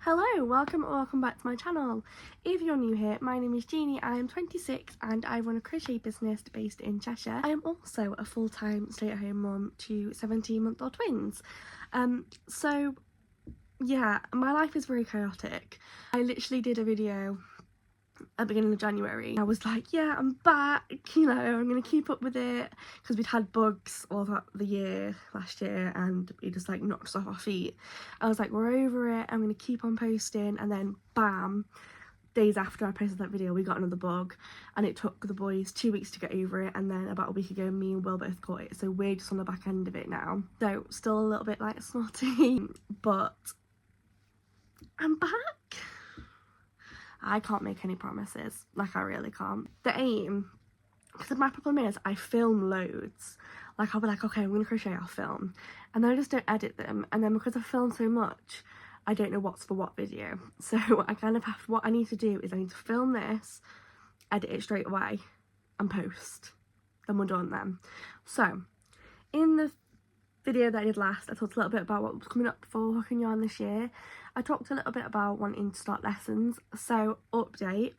Hello, welcome back to my channel. If you're new here, my name is Gini, I am 26 and I run a crochet business based in Cheshire. I am also a full-time stay-at-home mum to 17-month-old twins. So yeah, my life is very chaotic. I literally did a video at the beginning of January. I was like, yeah, I'm back, you know, I'm gonna keep up with it, because we'd had bugs all that the year last year and it just like knocked us off our feet. I was like, we're over it, I'm gonna keep on posting, and then bam, days after I posted that video we got another bug, and it took the boys 2 weeks to get over it, and then about a week ago me and Will both caught it, so we're just on the back end of it now. So still a little bit like snotty, but I'm back. I can't make any promises, like I really can't. The aim, because my problem is I film loads. Like I'll be like, okay, I'm gonna crochet, I'll film. And then I just don't edit them. And then because I film so much, I don't know what's for what video. So I kind of what I need to do is I need to film this, edit it straight away, and post. Then we're done then. So, in the video that I did last, I talked a little bit about what was coming up for Hook and Yarn this year. I talked a little bit about wanting to start lessons. So, update,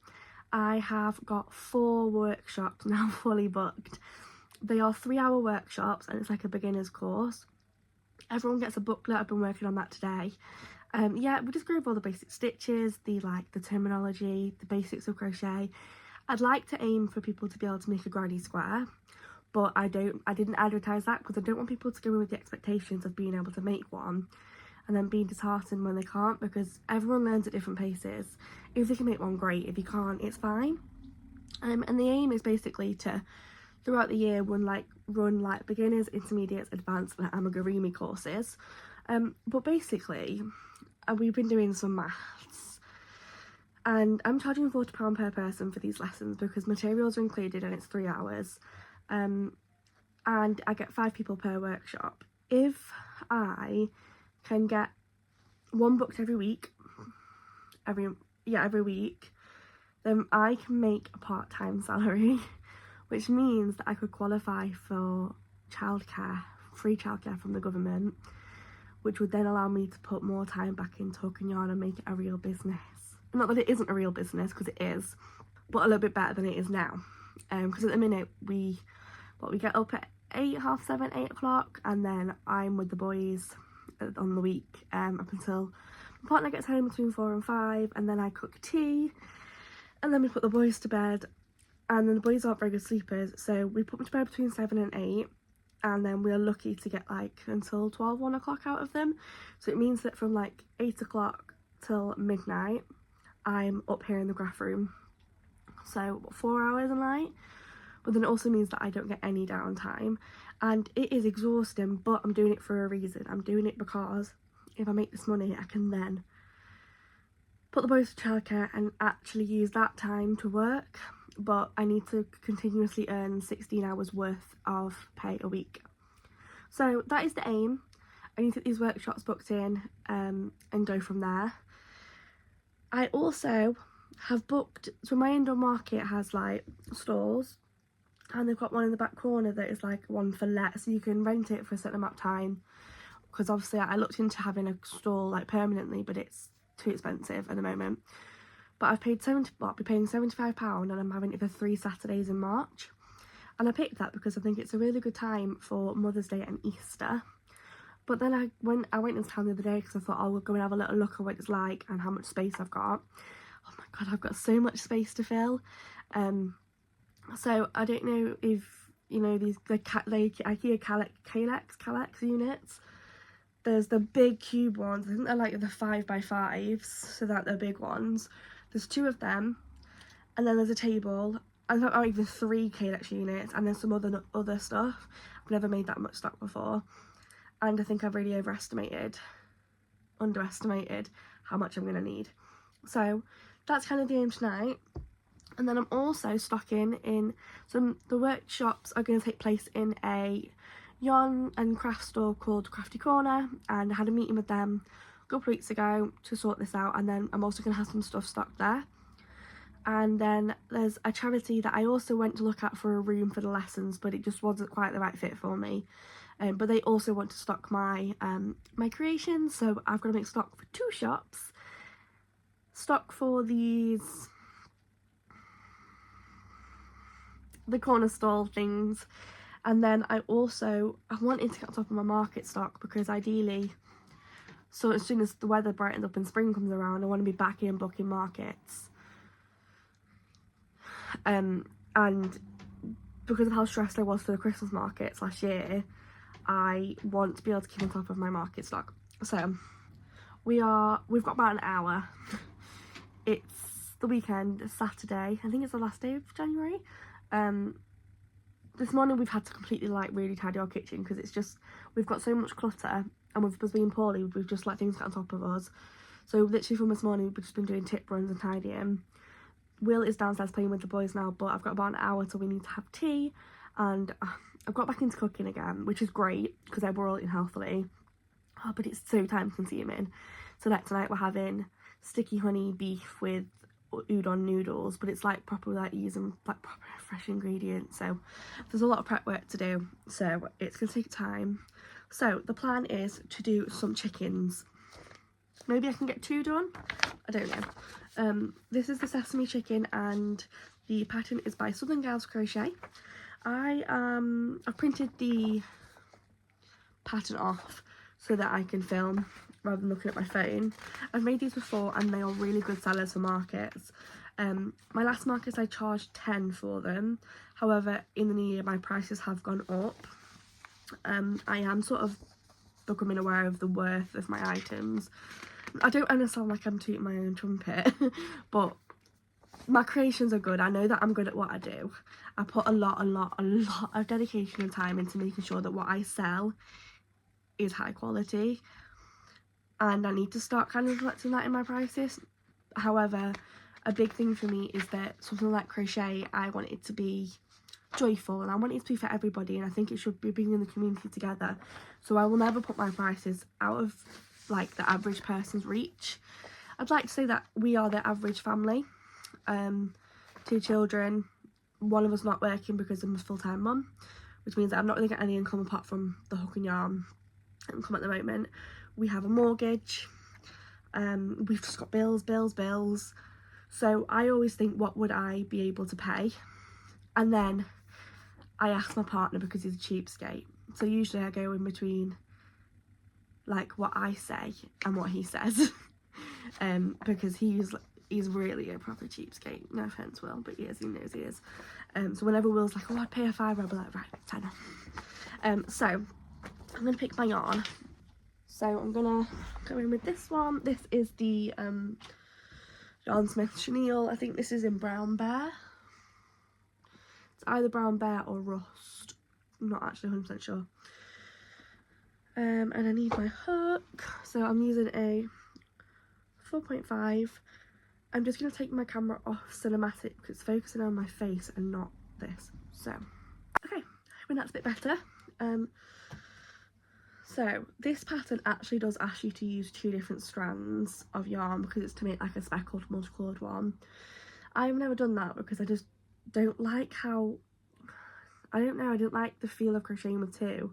I have got 4 workshops now fully booked. They are 3-hour workshops and it's like a beginner's course. Everyone gets a booklet. I've been working on that today. Yeah, we just go over all the basic stitches, the terminology, the basics of crochet. I'd like to aim for people to be able to make a granny square, but I didn't advertise that because I don't want people to go in with the expectations of being able to make one and then being disheartened when they can't, because everyone learns at different paces. If they can make one, great. If you can't, it's fine. And the aim is basically to, throughout the year, run beginners, intermediates, advanced and amigurumi courses. But basically, we've been doing some maths, and I'm charging £40 per person for these lessons because materials are included and it's 3 hours. And I get 5 people per workshop. If I can get one booked every week, every week, then I can make a part-time salary, which means that I could qualify for childcare, free childcare from the government, which would then allow me to put more time back into Hook and Yarn and make it a real business. Not that it isn't a real business, because it is, but a little bit better than it is now. Because at the minute we get up at 8, half 7, 8 o'clock, and then I'm with the boys on the week up until my partner gets home between 4 and 5, and then I cook tea, and then we put the boys to bed, and then the boys aren't very good sleepers, so we put them to bed between 7 and 8, and then we're lucky to get until 12, 1 o'clock out of them. So it means that from 8 o'clock till midnight I'm up here in the graph room, so 4 hours a night. But then it also means that I don't get any downtime, and it is exhausting, but I'm doing it for a reason. I'm doing it because if I make this money, I can then put the boys to childcare and actually use that time to work, but I need to continuously earn 16 hours worth of pay a week. So that is the aim. I need to get these workshops booked in and go from there. I also have booked, so my indoor market has stalls, and they've got one in the back corner that is one for let, so you can rent it for a certain amount of time, because obviously I looked into having a stall permanently, but it's too expensive at the moment. But I've paid I'll be paying £75, and I'm having it for 3 Saturdays in March. And I picked that because I think it's a really good time for Mother's Day and Easter. But then I went into town the other day because I thought, we'll go and have a little look at what it's like and how much space I've got. Oh my god, I've got so much space to fill. So I don't know if you know the IKEA Kallax units. There's the big cube ones. I think they're the 5x5s, so that they're big ones. There's 2 of them, and then there's a table. I thought even 3 Kallax units, and then some other stuff. I've never made that much stock before, and I think I've really underestimated how much I'm gonna need. So that's kind of the aim tonight. And then I'm also stocking in the workshops are going to take place in a yarn and craft store called Crafty Corner, and I had a meeting with them a couple of weeks ago to sort this out, and then I'm also going to have some stuff stocked there. And then there's a charity that I also went to look at for a room for the lessons, but it just wasn't quite the right fit for me. But they also want to stock my my creations, so I've got to make stock for 2 shops. stock for the corner stall things, and then I wanted to get on top of my market stock, because ideally, so as soon as the weather brightens up and spring comes around, I want to be back in booking markets. And because of how stressed I was for the Christmas markets last year, I want to be able to keep on top of my market stock. So we've got about an hour. It's the weekend, it's Saturday. I think it's the last day of January. This morning we've had to completely really tidy our kitchen, because it's just, we've got so much clutter, and with us being poorly, we've just let things get on top of us. So literally from this morning we've just been doing tip runs and tidying. Will is downstairs playing with the boys now, but I've got about an hour till we need to have tea, and I've got back into cooking again, which is great because we're all eating healthily. Oh, but it's so time consuming. So like tonight we're having sticky honey beef with udon noodles, but it's like proper using proper fresh ingredients, so there's a lot of prep work to do, so it's gonna take time. So the plan is to do some chickens. Maybe I can get 2 done, I don't know. This is the sesame chicken, and the pattern is by Southern Gals Crochet. I've printed the pattern off so that I can film rather than looking at my phone. I've made these before and they are really good sellers for markets. My last markets I charged 10 for them, however in the new year my prices have gone up. I am sort of becoming aware of the worth of my items. I don't understand like I'm tooting my own trumpet, but my creations are good. I know that I'm good at what I do. I put a lot of dedication and time into making sure that what I sell is high quality, and I need to start kind of reflecting that in my prices. However, a big thing for me is that something like crochet, I want it to be joyful, and I want it to be for everybody, and I think it should be bringing the community together. So I will never put my prices out of like the average person's reach. I'd like to say that we are the average family. 2 children, one of us not working because I'm a full-time mum, which means that I'm not really getting any income apart from the hook and yarn income at the moment. We have a mortgage, we've just got bills. So I always think, what would I be able to pay? And then I ask my partner, because he's a cheapskate. So usually I go in between like what I say and what he says. Because he's really a proper cheapskate. No offence, Will, but he knows he is. So whenever Will's like, oh, I'd pay a £5, I'll be like, right, £10. So I'm going to pick my yarn. So I'm going to go in with this one. This is the John Smith Chenille. I think this is in Brown Bear. It's either Brown Bear or Rust. I'm not actually 100% sure. And I need my hook. So I'm using a 4.5. I'm just going to take my camera off cinematic because it's focusing on my face and not this. So, okay, hoping that's a bit better. So this pattern actually does ask you to use 2 different strands of yarn because it's to make like a speckled multicoloured one. I've never done that because I just don't like how, I don't like the feel of crocheting with 2.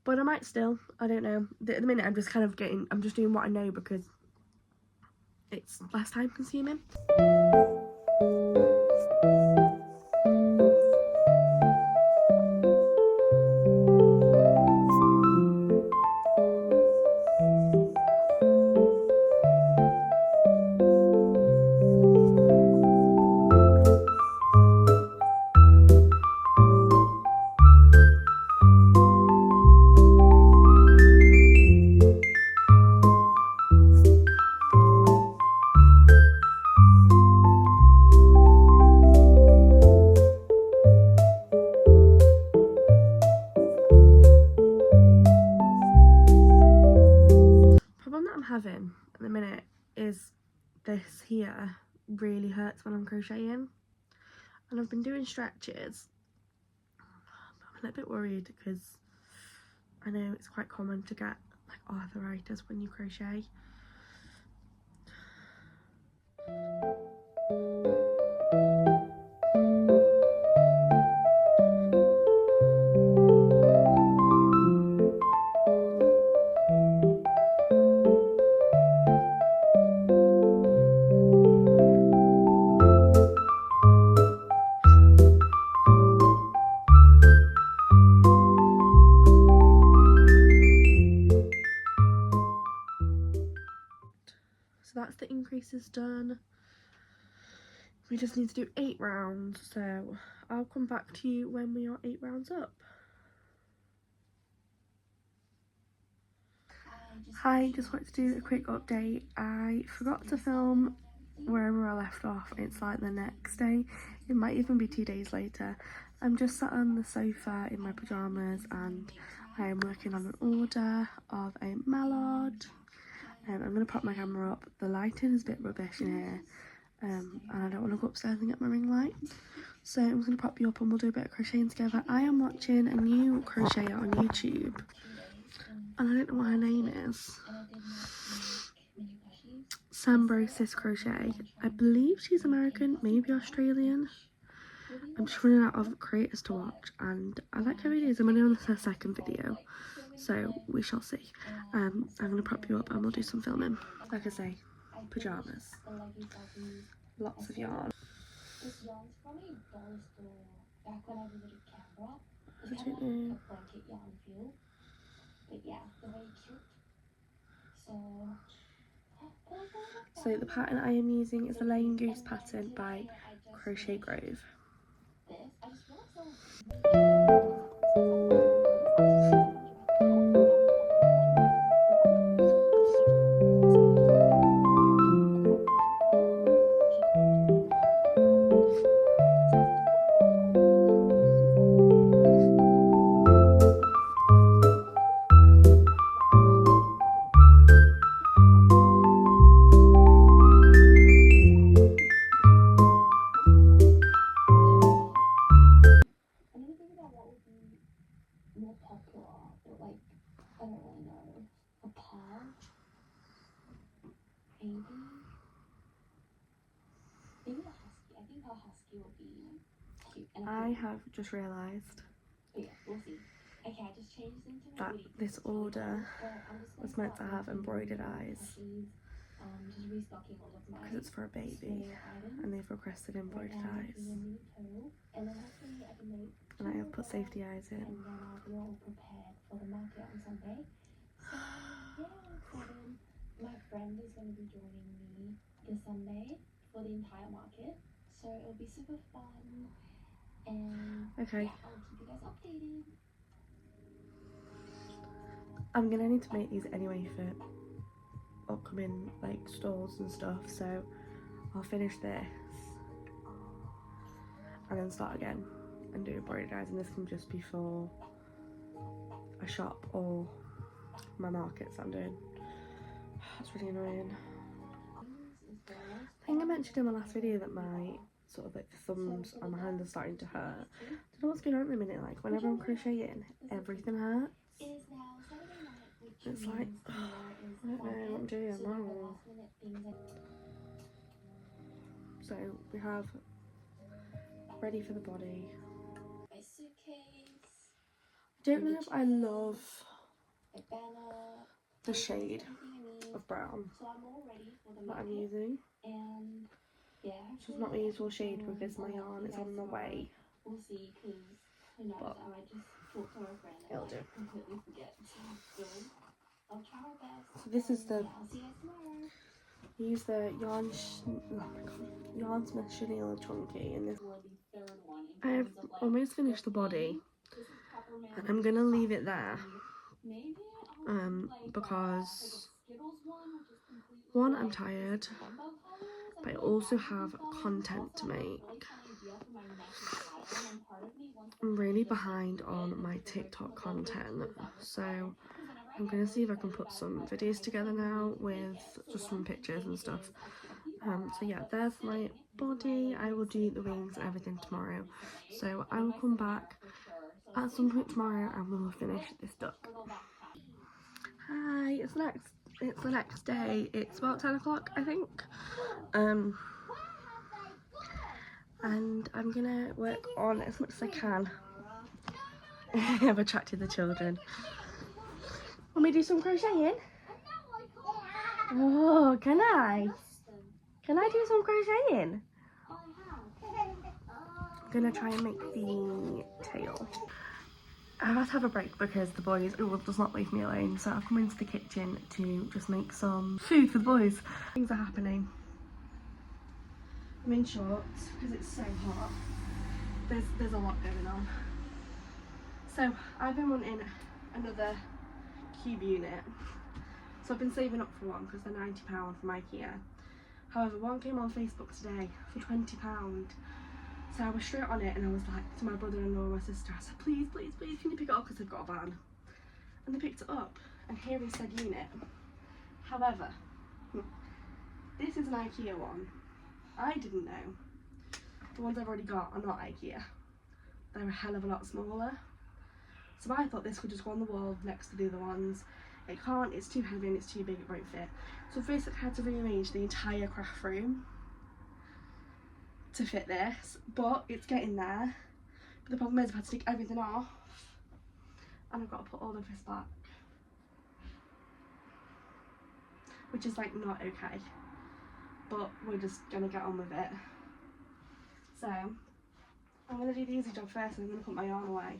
But I might still, I don't know. At the minute I'm just I'm just doing what I know because it's less time consuming. Having at the minute is this here really hurts when I'm crocheting, and I've been doing stretches. I'm a little bit worried because I know it's quite common to get like arthritis when you crochet. that's the increases done. We just need to do 8 rounds, so I'll come back to you when we are 8 rounds up. Hi, just wanted to do a quick update. I forgot to film wherever I left off. It's like the next day, it might even be 2 days later. I'm just sat on the sofa in my pyjamas and I am working on an order of a mallard. I'm going to pop my camera up. The lighting is a bit rubbish in here, and I don't want to go upstairs and get my ring light. So I'm going to pop you up and we'll do a bit of crocheting together. I am watching a new crocheter on YouTube, and I don't know what her name is. Sambrosis Crochet. I believe she's American, maybe Australian. I'm just running out of creators to watch, and I like her videos. I'm only on her second video, so we shall see. I'm going to prop you up and we'll do some filming. Like I say, pyjamas. Lots of yarn. This yarn's from a dollar store back when I visited Canberra. It's kind of like a blanket yarn feel. But yeah, they're very cute. So the pattern I am using is the Laying Goose pattern by Crochet Grove. More popular, but like, I don't really know. A pug? Maybe? Maybe a husky. I think a husky will be cute. And I have just realised yeah, we'll see. Okay, I just changed into my that this order was meant to have embroidered eyes. Just restocking all of my because it's for a baby and they've requested embroidered eyes. And then hopefully I can make and I have put safety eyes in. And then I'll be all prepared for the market on Sunday. So yeah, I'm excited. My friend is going to be joining me this Sunday for the entire market. So it'll be super fun. And okay, yeah, I'll keep you guys updated. I'm going to need to make these anyway for upcoming like stalls and stuff. So I'll finish this and then start again and do embroidered eyes, and this can just be for a shop or my markets I'm doing. That's really annoying. I think I mentioned in my last video that my sort of like the thumbs on my hand are starting to hurt. I don't know what's going on at the minute, like whenever I'm crocheting everything hurts. It's like I don't know what I'm doing wrong. So we have ready for the body. My suitcase. I don't know if I love the shade of brown that I'm using. It's just not my usual shade because my yarn is on the way. We'll see, because who knows, I might just talk to my friend and like completely forget to film. I'll try my best. So this is the. I'll see you guys tomorrow. Use the yarn. Oh my god, Yarn Smith Chenille Chunky, and this. I've almost finished the body, and I'm gonna leave it there. Because one, I'm tired, but I also have content to make. I'm really behind on my TikTok content, so I'm gonna see if I can put some videos together now with just some pictures and stuff. So yeah, there's my body. I will do the wings and everything tomorrow, so I will come back at some point tomorrow and we will finish this duck. Hi, it's the next day. It's about 10 o'clock, I think. And I'm gonna work on as much as I can. I've attracted the children. Want me to do some crocheting? Oh, can I? Can I do some crocheting? I'm gonna try and make the tail. I've had to have a break because the boys does not leave me alone, so I've come into the kitchen to just make some food for the boys. Things are happening. I'm in shorts because it's so hot. There's a lot going on. So I've been wanting another cube unit. So I've been saving up for one because they're £90 from IKEA. However, one came on Facebook today for £20. So I was straight on it and I was like to my brother-in-law and my sister, I said, please, please, please, can you pick it up because they've got a van. And they picked it up and here is said unit. However, this is an IKEA one. I didn't know. The ones I've already got are not IKEA. They're a hell of a lot smaller. So I thought this could just go on the wall next to the other ones. It can't, it's too heavy and it's too big, it won't fit. So I've basically had to rearrange the entire craft room to fit this, but it's getting there. But the problem is I've had to take everything off and I've got to put all of this back, which is like not okay, but we're just gonna get on with it. So I'm gonna do the easy job first and I'm gonna put my yarn away.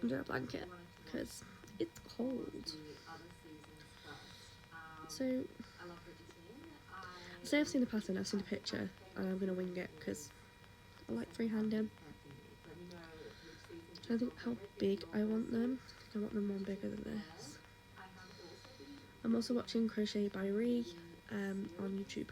Under a blanket because it's cold. So, say I've seen the pattern, I've seen the picture, and I'm going to wing it because I like freehanding. So I think how big I want them. I think I want them one bigger than this. I'm also watching Crochet by Ree on YouTube.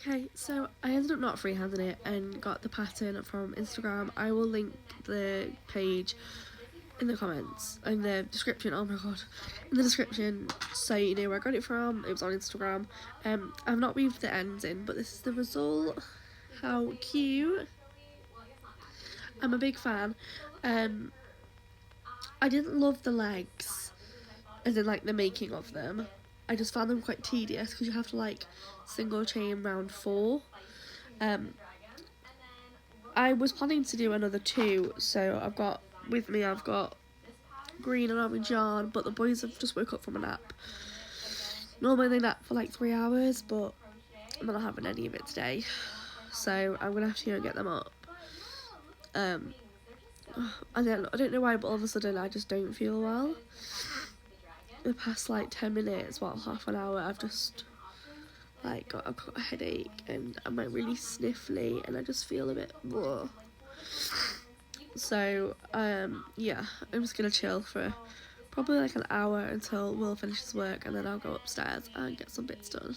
Okay, so I ended up not freehanding it and got the pattern from Instagram. I will link the page in the comments, in the description, oh my god, in the description, so you know where I got it from. It was on Instagram. I've not weaved the ends in, but this is the result. How cute. I'm a big fan. I didn't love the legs, as in like the making of them. I just found them quite tedious because you have to like single chain round 4. I was planning to do another 2, so I've got green and orange yarn, but the boys have just woke up from a nap. Normally they nap for like 3 hours, but I'm not having any of it today, so I'm gonna have to go and get them up. I don't know why, but all of a sudden I just don't feel well. The past like 10 minutes, well, half an hour, I've just like I've got a headache and I'm like really sniffly and I just feel a bit raw. So yeah, I'm just gonna chill for probably like an hour until Will finishes work, and then I'll go upstairs and get some bits done.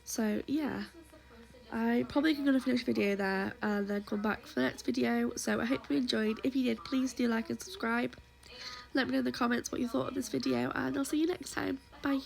So yeah, I'm probably going to finish the video there and then come back for the next video. So I hope you enjoyed. If you did, please do like and subscribe. Let me know in the comments what you thought of this video, and I'll see you next time. Bye.